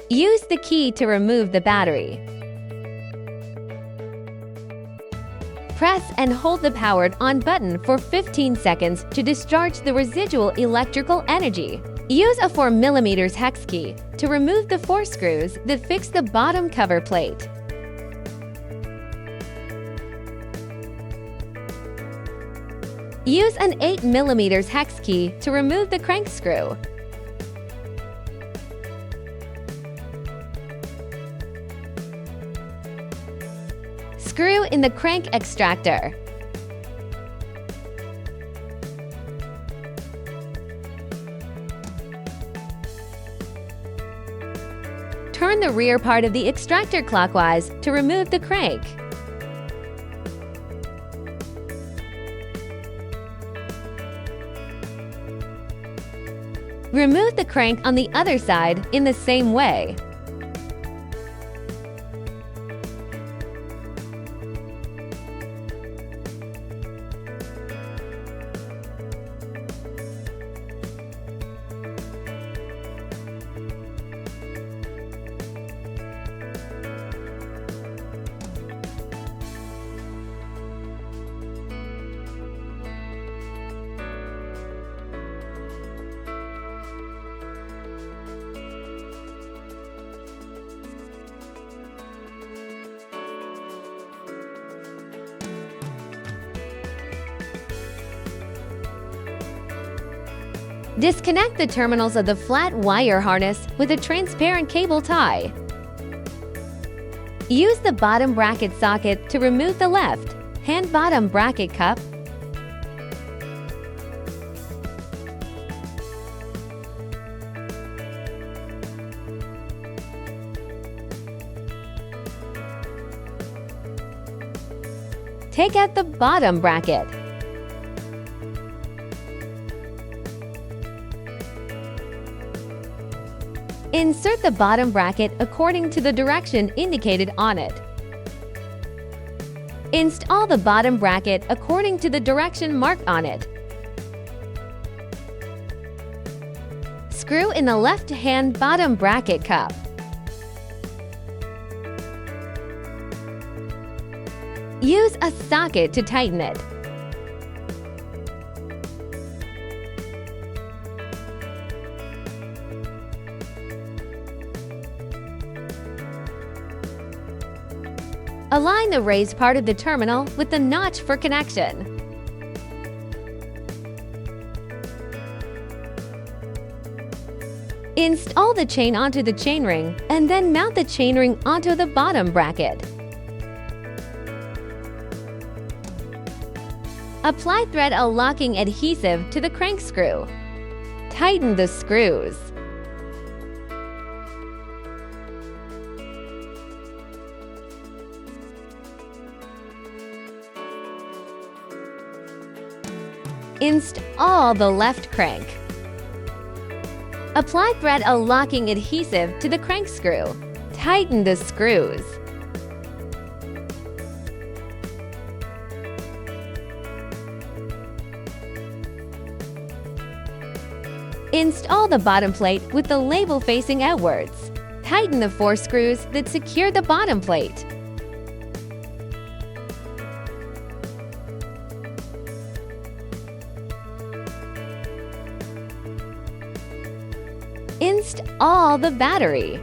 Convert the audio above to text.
Use the key to remove the battery. Press and hold the powered on button for 15 seconds to discharge the residual electrical energy. Use a 4mm hex key to remove the 4 screws that fix the bottom cover plate. Use an 8mm hex key to remove the crank screw. Screw in the crank extractor. Turn the rear part of the extractor clockwise to remove the crank. Remove the crank on the other side in the same way. Disconnect the terminals of the flat wire harness with a transparent cable tie. Use the bottom bracket socket to remove the left hand bottom bracket cup. Take out the bottom bracket. Insert the bottom bracket according to the direction indicated on it. Install the bottom bracket according to the direction marked on it. Screw in the left-hand bottom bracket cup. Use a socket to tighten it. Align the raised part of the terminal with the notch for connection. Install the chain onto the chainring and then mount the chainring onto the bottom bracket. Apply thread a locking adhesive to the crank screw. Tighten the screws. Install the left crank. Apply thread a locking adhesive to the crank screw. Tighten the screws. Install the bottom plate with the label facing outwards. Tighten the 4 screws that secure the bottom plate. Install the battery.